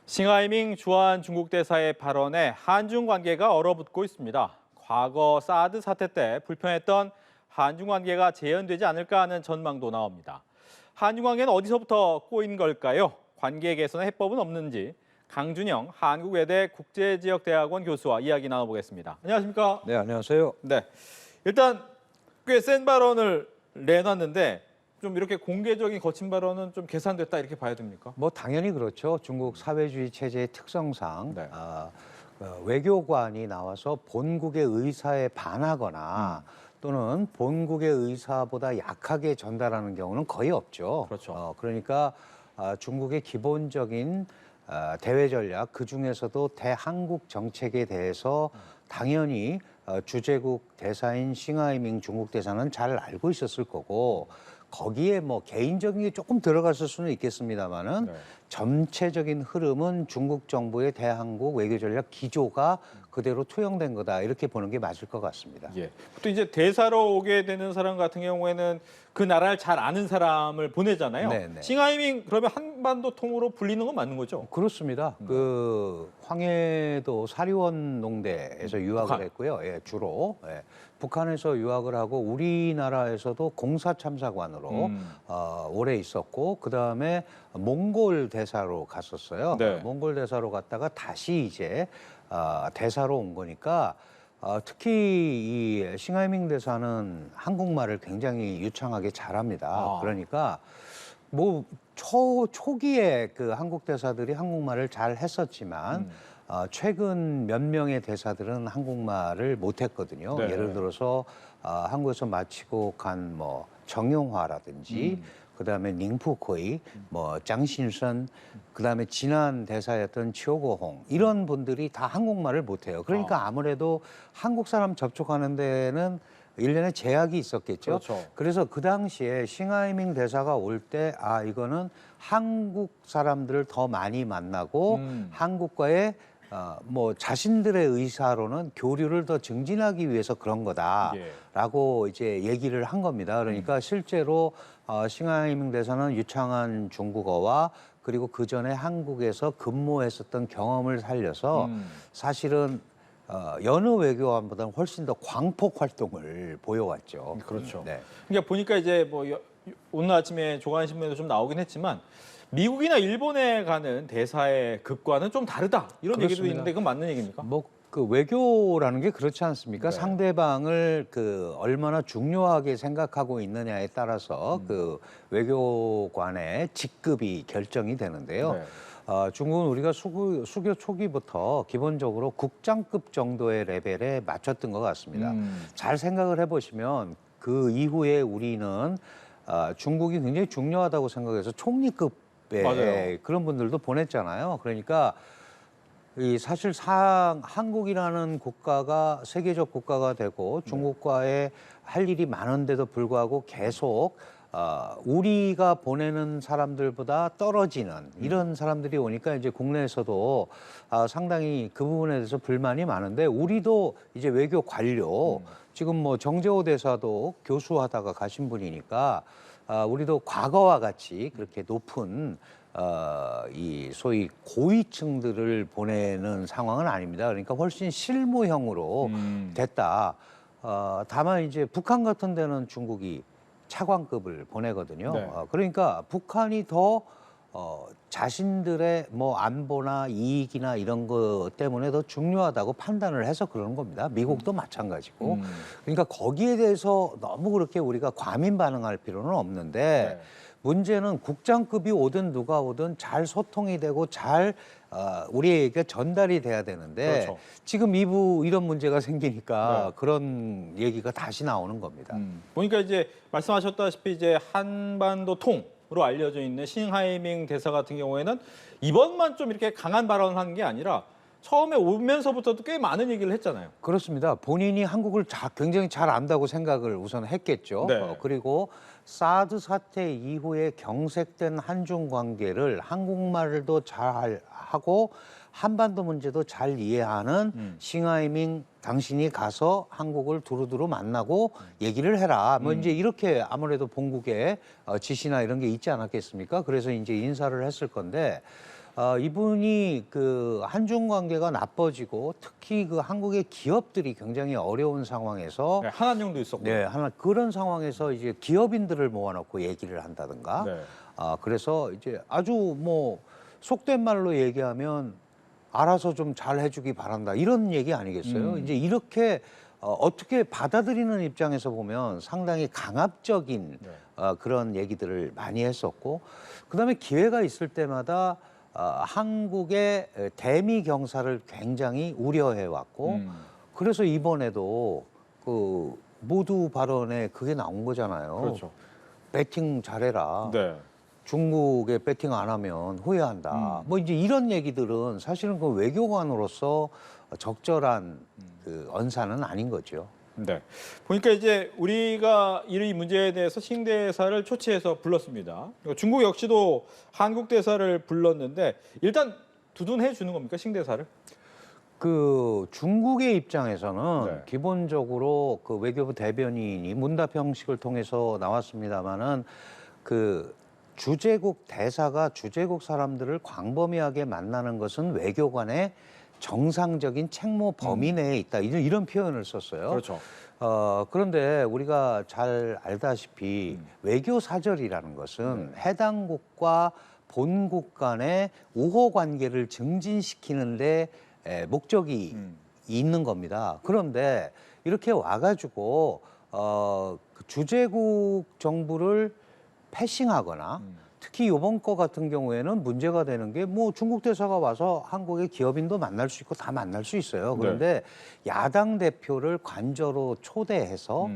싱하이밍 주한 중국 대사의 발언에 한중 관계가 얼어붙고 있습니다. 과거 사드 사태 때 불편했던 한중 관계가 재현되지 않을까 하는 전망도 나옵니다. 한중 관계는 어디서부터 꼬인 걸까요? 관계 개선의 해법은 없는지 강준영 한국외대 국제지역대학원 교수와 이야기 나눠보겠습니다. 안녕하십니까? 네, 안녕하세요. 네, 일단 꽤 센 발언을 내놨는데 좀 이렇게 공개적인 거친 발언은 좀 계산됐다 이렇게 봐야 됩니까? 뭐 당연히 그렇죠. 중국 사회주의 체제의 특성상 네. 외교관이 나와서 본국의 의사에 반하거나 또는 본국의 의사보다 약하게 전달하는 경우는 거의 없죠. 그렇죠. 그러니까 중국의 기본적인 대외 전략, 그중에서도 대한국 정책에 대해서 당연히 주재국 대사인 싱하이밍 중국 대사는 잘 알고 있었을 거고, 거기에 뭐 개인적인 게 조금 들어갔을 수는 있겠습니다만은 네. 전체적인 흐름은 중국 정부의 대한국 외교 전략 기조가 그대로 투영된 거다, 이렇게 보는 게 맞을 것 같습니다. 예. 또 이제 대사로 오게 되는 사람 같은 경우에는 그 나라를 잘 아는 사람을 보내잖아요. 네네. 싱하이밍 그러면 한반도 통으로 불리는 건 맞는 거죠? 그렇습니다. 그 황해도 사리원 농대에서 유학을 북한. 했고요. 예, 주로. 예. 북한에서 유학을 하고 우리나라에서도 공사참사관으로 오래 있었고, 그 다음에 몽골 대사로 갔었어요. 네. 몽골 대사로 갔다가 다시 이제 대사로 온 거니까, 특히 이 싱하이밍 대사는 한국말을 굉장히 유창하게 잘합니다. 아. 그러니까 뭐 초기에 그 한국 대사들이 한국말을 잘 했었지만 최근 몇 명의 대사들은 한국말을 못했거든요. 네. 예를 들어서 한국에서 마치고 간 뭐 정용화라든지 그다음에 닝푸코이, 뭐 장신선, 그다음에 지난 대사였던 치오고홍, 이런 분들이 다 한국말을 못해요. 그러니까 아무래도 한국 사람 접촉하는 데는 일련의 제약이 있었겠죠. 그렇죠. 그래서 그 당시에 싱하이밍 대사가 올 때 이거는 한국 사람들을 더 많이 만나고 한국과의 뭐 자신들의 의사로는 교류를 더 증진하기 위해서 그런 거다라고 이제 얘기를 한 겁니다. 그러니까 실제로 싱하이밍 대사는 유창한 중국어와 그리고 그 전에 한국에서 근무했었던 경험을 살려서 사실은 여느 외교관보다는 훨씬 더 광폭 활동을 보여왔죠. 그렇죠. 네. 그러니까 보니까 이제 뭐 오늘 아침에 조간신문에도 좀 나오긴 했지만 미국이나 일본에 가는 대사의 급과는 좀 다르다 이런 얘기도 그렇습니다. 있는데 그건 맞는 얘기입니까? 뭐 그 외교라는 게 그렇지 않습니까? 네. 상대방을 그 얼마나 중요하게 생각하고 있느냐에 따라서 그 외교관의 직급이 결정이 되는데요. 네. 중국은 우리가 수교 초기부터 기본적으로 국장급 정도의 레벨에 맞췄던 것 같습니다. 잘 생각을 해보시면 그 이후에 우리는 중국이 굉장히 중요하다고 생각해서 총리급의 맞아요. 그런 분들도 보냈잖아요. 그러니까 이 사실 한국이라는 국가가 세계적 국가가 되고 중국과의 할 일이 많은데도 불구하고 계속 우리가 보내는 사람들보다 떨어지는 이런 사람들이 오니까 이제 국내에서도 상당히 그 부분에 대해서 불만이 많은데, 우리도 이제 외교 관료, 지금 뭐 정재호 대사도 교수하다가 가신 분이니까 우리도 과거와 같이 그렇게 높은 이 소위 고위층들을 보내는 상황은 아닙니다. 그러니까 훨씬 실무형으로 됐다. 다만 이제 북한 같은 데는 중국이 차관급을 보내거든요. 네. 그러니까 북한이 더 자신들의 뭐 안보나 이익이나 이런 것 때문에 더 중요하다고 판단을 해서 그러는 겁니다. 미국도 마찬가지고. 그러니까 거기에 대해서 너무 그렇게 우리가 과민 반응할 필요는 없는데, 네. 문제는 국장급이 오든 누가 오든 잘 소통이 되고 잘 우리에게 전달이 돼야 되는데, 그렇죠. 지금 이런 문제가 생기니까 네. 그런 얘기가 다시 나오는 겁니다. 보니까 이제 말씀하셨다시피 이제 한반도 통으로 알려져 있는 싱하이밍 대사 같은 경우에는 이번만 좀 이렇게 강한 발언을 한 게 아니라 처음에 오면서부터도 꽤 많은 얘기를 했잖아요. 그렇습니다. 본인이 한국을 굉장히 잘 안다고 생각을 우선 했겠죠. 네. 그리고 사드 사태 이후에 경색된 한중 관계를 한국말도 잘 하고 한반도 문제도 잘 이해하는 싱하이밍, 당신이 가서 한국을 두루두루 만나고 얘기를 해라. 뭐 이제 이렇게 아무래도 본국의 지시나 이런 게 있지 않았겠습니까? 그래서 이제 인사를 했을 건데, 이분이 그 한중 관계가 나빠지고 특히 그 한국의 기업들이 굉장히 어려운 상황에서 네, 한한령도 있었고. 네, 하나 그런 상황에서 이제 기업인들을 모아놓고 얘기를 한다든가. 네. 그래서 이제 아주 뭐 속된 말로 얘기하면 알아서 좀 잘 해주기 바란다 이런 얘기 아니겠어요? 이제 이렇게 어떻게 받아들이는 입장에서 보면 상당히 강압적인 네. 그런 얘기들을 많이 했었고, 그다음에 기회가 있을 때마다 한국의 대미 경사를 굉장히 우려해 왔고, 그래서 이번에도 그 모두 발언에 그게 나온 거잖아요. 그렇죠. 배팅 잘해라. 네. 중국에 배팅 안 하면 후회한다. 뭐 이제 이런 얘기들은 사실은 그 외교관으로서 적절한 그 언사는 아닌 거죠. 네. 보니까 이제 우리가 이 문제에 대해서 싱대사를 초치해서 불렀습니다. 중국 역시도 한국 대사를 불렀는데 일단 두둔해 주는 겁니까, 싱대사를? 그 중국의 입장에서는 네. 기본적으로 그 외교부 대변인이 문답 형식을 통해서 나왔습니다마는 그 주재국 대사가 주재국 사람들을 광범위하게 만나는 것은 외교관의 정상적인 책무 범위 내에 있다. 이런 표현을 썼어요. 그렇죠. 그런데 우리가 잘 알다시피 외교 사절이라는 것은 해당국과 본국 간의 우호 관계를 증진시키는데 목적이 있는 겁니다. 그런데 이렇게 와가지고 그 주재국 정부를 패싱하거나 특히 이번 거 같은 경우에는 문제가 되는 게 뭐 중국 대사가 와서 한국의 기업인도 만날 수 있고 다 만날 수 있어요. 그런데 야당 대표를 관저로 초대해서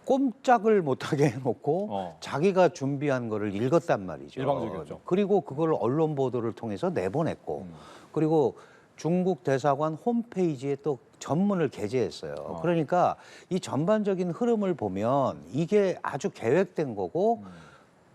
꼼짝을 못하게 해놓고 자기가 준비한 거를 읽었단 말이죠. 일방적이었죠. 그리고 그걸 언론 보도를 통해서 내보냈고 그리고 중국 대사관 홈페이지에 또 전문을 게재했어요. 그러니까 이 전반적인 흐름을 보면 이게 아주 계획된 거고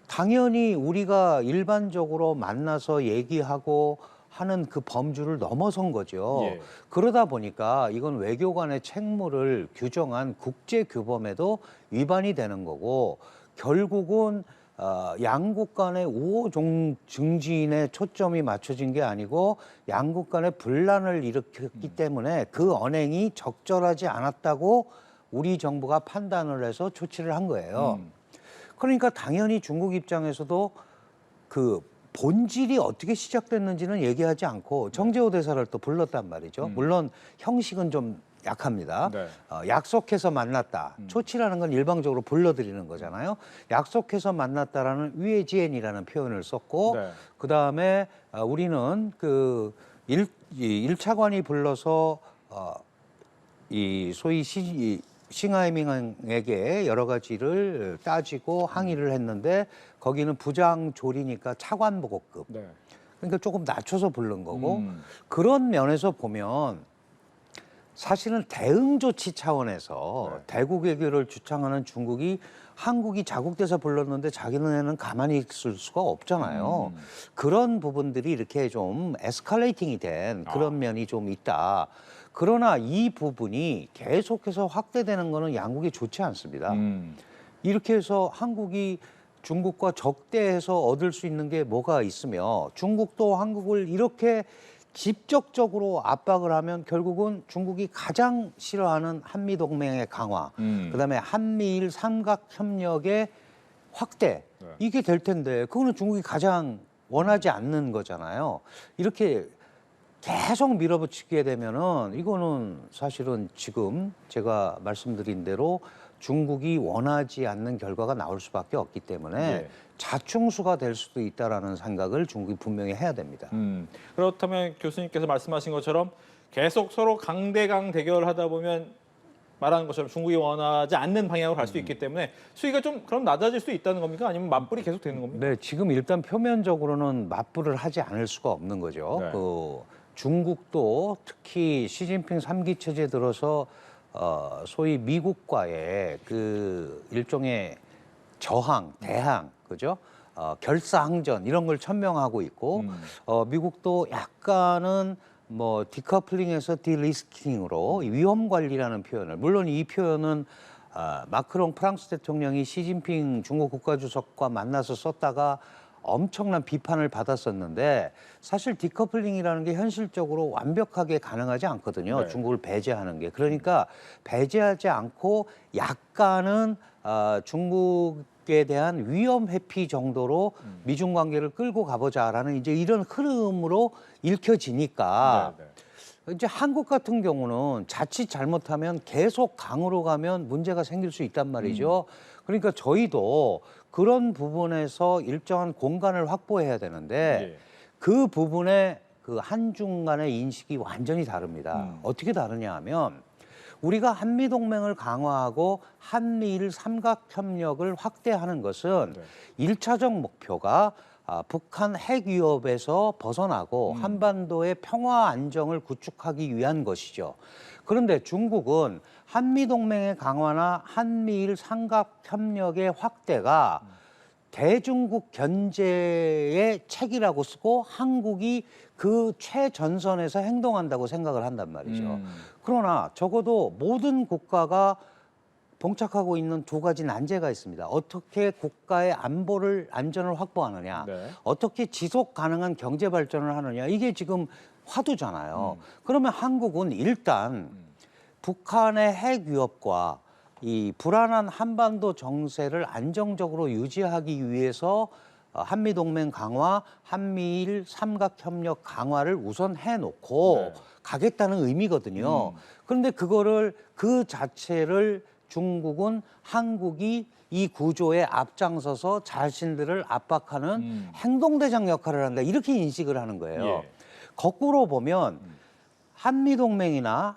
당연히 우리가 일반적으로 만나서 얘기하고 하는 그 범주를 넘어선 거죠. 예. 그러다 보니까 이건 외교관의 책무를 규정한 국제 규범에도 위반이 되는 거고 결국은 양국 간의 우호 증진에 초점이 맞춰진 게 아니고 양국 간의 분란을 일으켰기 때문에 그 언행이 적절하지 않았다고 우리 정부가 판단을 해서 조치를 한 거예요. 그러니까 당연히 중국 입장에서도 그 본질이 어떻게 시작됐는지는 얘기하지 않고 정재호 대사를 또 불렀단 말이죠. 물론 형식은 좀 약합니다. 네. 약속해서 만났다. 초치라는 건 일방적으로 불러들이는 거잖아요. 약속해서 만났다라는 위에지엔이라는 표현을 썼고 네. 그다음에 우리는 그 일차관이 불러서 이 소위 싱하이밍에게 여러 가지를 따지고 항의를 했는데 거기는 부장 조리니까 차관 보고급. 네. 그러니까 조금 낮춰서 부른 거고 그런 면에서 보면 사실은 대응 조치 차원에서 대국 외교를 주창하는 중국이 한국이 자국돼서 불렀는데 자기네는 가만히 있을 수가 없잖아요. 그런 부분들이 이렇게 좀 에스컬레이팅이 된 그런 면이 좀 있다. 그러나 이 부분이 계속해서 확대되는 거는 양국이 좋지 않습니다. 이렇게 해서 한국이 중국과 적대해서 얻을 수 있는 게 뭐가 있으며 중국도 한국을 이렇게 직접적으로 압박을 하면 결국은 중국이 가장 싫어하는 한미동맹의 강화, 그다음에 한미일 삼각협력의 확대 이게 될 텐데 그거는 중국이 가장 원하지 않는 거잖아요. 이렇게 계속 밀어붙이게 되면은 이거는 사실은 지금 제가 말씀드린 대로 중국이 원하지 않는 결과가 나올 수밖에 없기 때문에 예. 자충수가 될 수도 있다라는 생각을 중국이 분명히 해야 됩니다. 그렇다면 교수님께서 말씀하신 것처럼 계속 서로 강대강 대결을 하다 보면 말하는 것처럼 중국이 원하지 않는 방향으로 갈 수 있기 때문에 수위가 좀 그럼 낮아질 수 있다는 겁니까? 아니면 맞불이 계속 되는 겁니까? 네, 지금 일단 표면적으로는 맞불을 하지 않을 수가 없는 거죠. 네. 그 중국도 특히 시진핑 3기 체제 들어서 소위 미국과의 그 일종의 저항, 대항, 그죠? 결사항전 이런 걸 천명하고 있고 미국도 약간은 뭐 디커플링에서 디리스킹으로 위험 관리라는 표현을 물론 이 표현은 마크롱 프랑스 대통령이 시진핑 중국 국가주석과 만나서 썼다가 엄청난 비판을 받았었는데 사실 디커플링이라는 게 현실적으로 완벽하게 가능하지 않거든요. 네. 중국을 배제하는 게. 그러니까 배제하지 않고 약간은 중국에 대한 위험 회피 정도로 미중 관계를 끌고 가보자라는 이제 이런 흐름으로 읽혀지니까 네, 이제 한국 같은 경우는 자칫 잘못하면 계속 강으로 가면 문제가 생길 수 있단 말이죠. 그러니까 저희도 그런 부분에서 일정한 공간을 확보해야 되는데 예. 그 부분에 그 한중 간의 인식이 완전히 다릅니다. 음. 어떻게 다르냐 하면 우리가 한미동맹을 강화하고 한미일 삼각협력을 확대하는 것은 네. 일차적 목표가 북한 핵 위협에서 벗어나고 한반도의 평화 안정을 구축하기 위한 것이죠. 그런데 중국은 한미동맹의 강화나 한미일 삼각협력의 확대가 대중국 견제의 책이라고 쓰고 한국이 그 최전선에서 행동한다고 생각을 한단 말이죠. 그러나 적어도 모든 국가가 봉착하고 있는 두 가지 난제가 있습니다. 어떻게 국가의 안전을 확보하느냐, 네. 어떻게 지속 가능한 경제 발전을 하느냐, 이게 지금 화두잖아요. 그러면 한국은 일단 북한의 핵 위협과 이 불안한 한반도 정세를 안정적으로 유지하기 위해서 한미동맹 강화, 한미일 삼각협력 강화를 우선 해놓고 네. 가겠다는 의미거든요. 그런데 그거를 그 자체를 중국은 한국이 이 구조에 앞장서서 자신들을 압박하는 행동대장 역할을 한다. 이렇게 인식을 하는 거예요. 예. 거꾸로 보면 한미동맹이나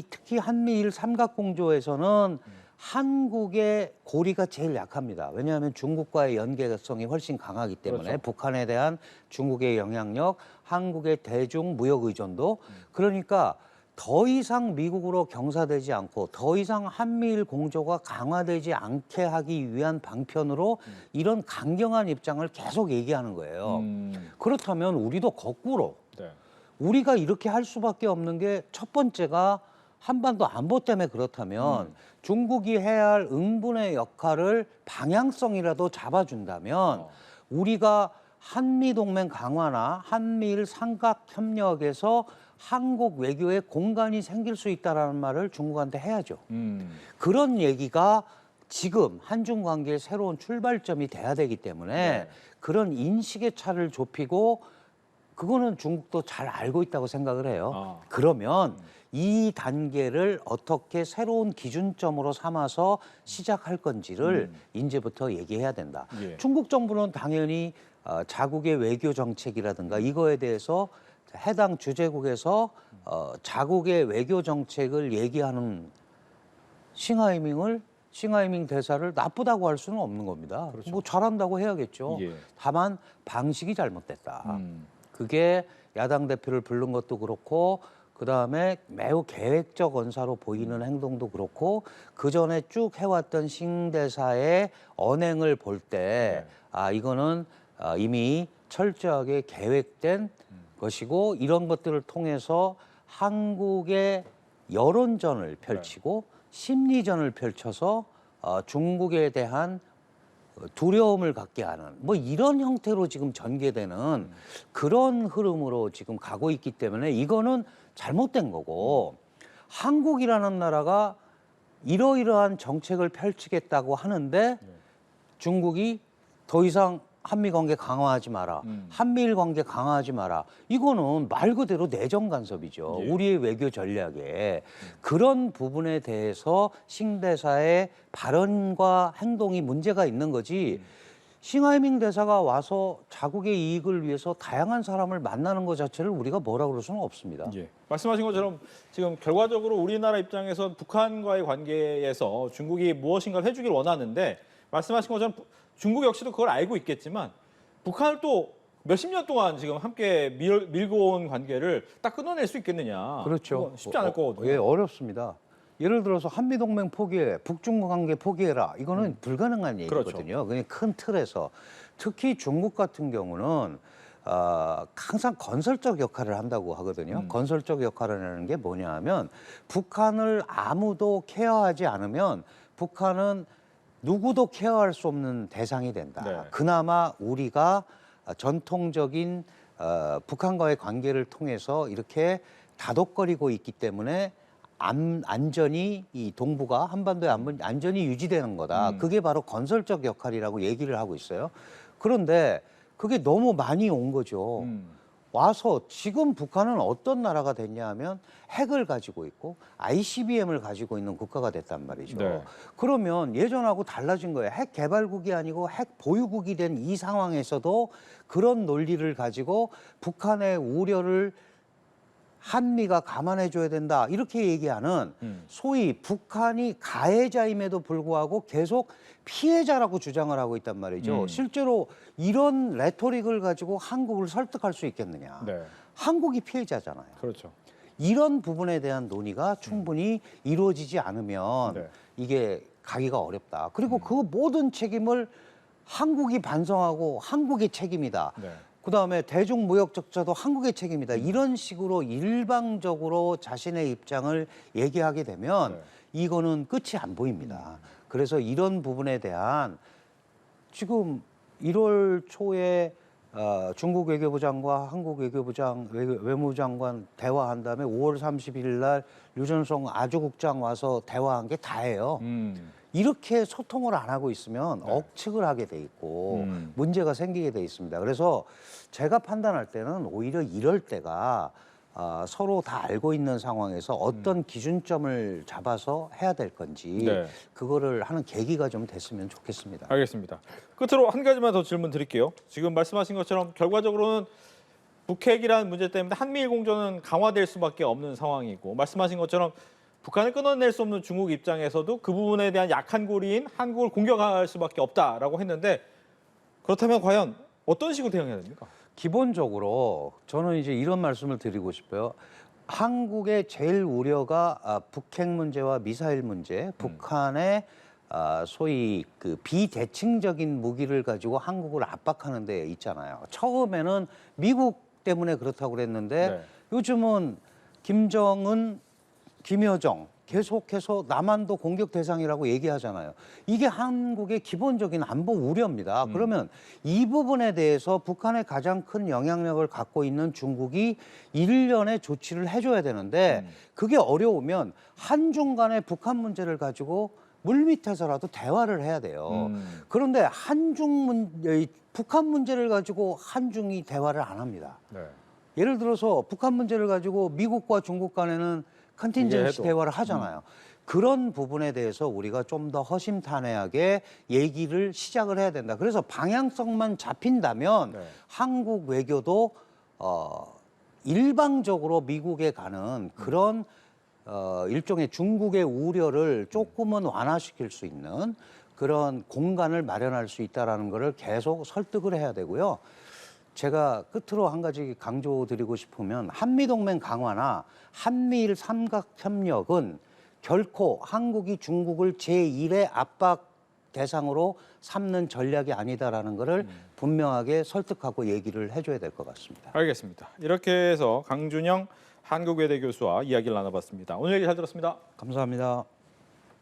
특히 한미일 삼각공조에서는 한국의 고리가 제일 약합니다. 왜냐하면 중국과의 연계성이 훨씬 강하기 때문에 그렇죠. 북한에 대한 중국의 영향력, 한국의 대중 무역 의존도 그러니까 더 이상 미국으로 경사되지 않고 더 이상 한미일 공조가 강화되지 않게 하기 위한 방편으로 이런 강경한 입장을 계속 얘기하는 거예요. 그렇다면 우리도 거꾸로 네. 우리가 이렇게 할 수밖에 없는 게 첫 번째가 한반도 안보 때문에 그렇다면 중국이 해야 할 응분의 역할을 방향성이라도 잡아준다면 우리가 한미동맹 강화나 한미일 삼각협력에서 한국 외교에 공간이 생길 수 있다는 말을 중국한테 해야죠. 그런 얘기가 지금 한중 관계의 새로운 출발점이 돼야 되기 때문에 네. 그런 인식의 차를 좁히고 그거는 중국도 잘 알고 있다고 생각을 해요. 그러면 이 단계를 어떻게 새로운 기준점으로 삼아서 시작할 건지를 이제부터 얘기해야 된다. 예. 중국 정부는 당연히 자국의 외교 정책이라든가 이거에 대해서 해당 주재국에서 자국의 외교 정책을 얘기하는 싱하이밍 대사를 나쁘다고 할 수는 없는 겁니다. 뭐 잘한다고 해야겠죠. 예. 다만 방식이 잘못됐다. 그게 야당 대표를 부른 것도 그렇고 그다음에 매우 계획적 언사로 보이는 행동도 그렇고 그전에 쭉 해왔던 싱 대사의 언행을 볼 때 이거는 이미 철저하게 계획된 것이고 이런 것들을 통해서 한국의 여론전을 펼치고 심리전을 펼쳐서 중국에 대한 두려움을 갖게 하는 뭐 이런 형태로 지금 전개되는 그런 흐름으로 지금 가고 있기 때문에 이거는 잘못된 거고 한국이라는 나라가 이러이러한 정책을 펼치겠다고 하는데 중국이 더 이상 한미 관계 강화하지 마라. 한미일 관계 강화하지 마라. 이거는 말 그대로 내정 간섭이죠. 예. 우리의 외교 전략에. 그런 부분에 대해서 싱 대사의 발언과 행동이 문제가 있는 거지. 싱하이밍 대사가 와서 자국의 이익을 위해서 다양한 사람을 만나는 것 자체를 우리가 뭐라 그럴 수는 없습니다. 예. 말씀하신 것처럼 지금 결과적으로 우리나라 입장에서 북한과의 관계에서 중국이 무엇인가를 해주길 원하는데 말씀하신 것처럼 중국 역시도 그걸 알고 있겠지만 북한을 또 몇십 년 동안 지금 함께 밀고 온 관계를 딱 끊어낼 수 있겠느냐. 그렇죠. 그건 쉽지 않을 거거든요. 예, 어렵습니다. 예를 들어서 한미동맹 포기해, 북중 관계 포기해라. 이거는 불가능한 얘기거든요. 그렇죠. 그냥 큰 틀에서. 특히 중국 같은 경우는 항상 건설적 역할을 한다고 하거든요. 건설적 역할을 하는 게 뭐냐 하면 북한을 아무도 케어하지 않으면 북한은 누구도 케어할 수 없는 대상이 된다. 네. 그나마 우리가 전통적인 북한과의 관계를 통해서 이렇게 다독거리고 있기 때문에 안전이 이 동북아 한반도의 안전이 유지되는 거다. 그게 바로 건설적 역할이라고 얘기를 하고 있어요. 그런데 그게 너무 많이 온 거죠. 와서 지금 북한은 어떤 나라가 됐냐 하면 핵을 가지고 있고 ICBM을 가지고 있는 국가가 됐단 말이죠. 네. 그러면 예전하고 달라진 거예요. 핵 개발국이 아니고 핵 보유국이 된 이 상황에서도 그런 논리를 가지고 북한의 우려를 한미가 감안해 줘야 된다. 이렇게 얘기하는 소위 북한이 가해자임에도 불구하고 계속 피해자라고 주장을 하고 있단 말이죠. 실제로 이런 레토릭을 가지고 한국을 설득할 수 있겠느냐. 네. 한국이 피해자잖아요. 그렇죠. 이런 부분에 대한 논의가 충분히 이루어지지 않으면 네. 이게 가기가 어렵다. 그리고 그 모든 책임을 한국이 반성하고 한국의 책임이다. 네. 그다음에 대중무역 적자도 한국의 책임이다. 이런 식으로 일방적으로 자신의 입장을 얘기하게 되면 네. 이거는 끝이 안 보입니다. 그래서 이런 부분에 대한 지금 1월 초에 중국 외교부장과 한국 외무부 장관 대화한 다음에 5월 30일 날 류전송 아주국장 와서 대화한 게 다예요. 이렇게 소통을 안 하고 있으면 억측을 하게 돼 있고 문제가 생기게 돼 있습니다. 그래서 제가 판단할 때는 오히려 이럴 때가 서로 다 알고 있는 상황에서 어떤 기준점을 잡아서 해야 될 건지 네. 그거를 하는 계기가 좀 됐으면 좋겠습니다. 알겠습니다. 끝으로 한 가지만 더 질문 드릴게요. 지금 말씀하신 것처럼 결과적으로는 북핵이라는 문제 때문에 한미일 공조는 강화될 수밖에 없는 상황이고 말씀하신 것처럼 북한을 끊어낼 수 없는 중국 입장에서도 그 부분에 대한 약한 고리인 한국을 공격할 수밖에 없다라고 했는데 그렇다면 과연 어떤 식으로 대응해야 됩니까? 기본적으로 저는 이제 이런 말씀을 드리고 싶어요. 한국의 제일 우려가 북핵 문제와 미사일 문제, 북한의 소위 그 비대칭적인 무기를 가지고 한국을 압박하는 데 있잖아요. 처음에는 미국 때문에 그렇다고 그랬는데 네. 요즘은 김정은, 김여정 계속해서 남한도 공격 대상이라고 얘기하잖아요. 이게 한국의 기본적인 안보 우려입니다. 그러면 이 부분에 대해서 북한의 가장 큰 영향력을 갖고 있는 중국이 일련의 조치를 해줘야 되는데 그게 어려우면 한중 간의 북한 문제를 가지고 물밑에서라도 대화를 해야 돼요. 그런데 북한 문제를 가지고 한중이 대화를 안 합니다. 네. 예를 들어서 북한 문제를 가지고 미국과 중국 간에는 컨틴전시 대화를 하잖아요. 그런 부분에 대해서 우리가 좀 더 허심탄회하게 얘기를 시작을 해야 된다. 그래서 방향성만 잡힌다면 네. 한국 외교도 일방적으로 미국에 가는 그런 일종의 중국의 우려를 조금은 완화시킬 수 있는 그런 공간을 마련할 수 있다는 것을 계속 설득을 해야 되고요. 제가 끝으로 한 가지 강조드리고 싶으면 한미동맹 강화나 한미일 삼각협력은 결코 한국이 중국을 제1의 압박 대상으로 삼는 전략이 아니다라는 것을 분명하게 설득하고 얘기를 해줘야 될 것 같습니다. 알겠습니다. 이렇게 해서 강준영 한국외대 교수와 이야기를 나눠봤습니다. 오늘 얘기 잘 들었습니다. 감사합니다.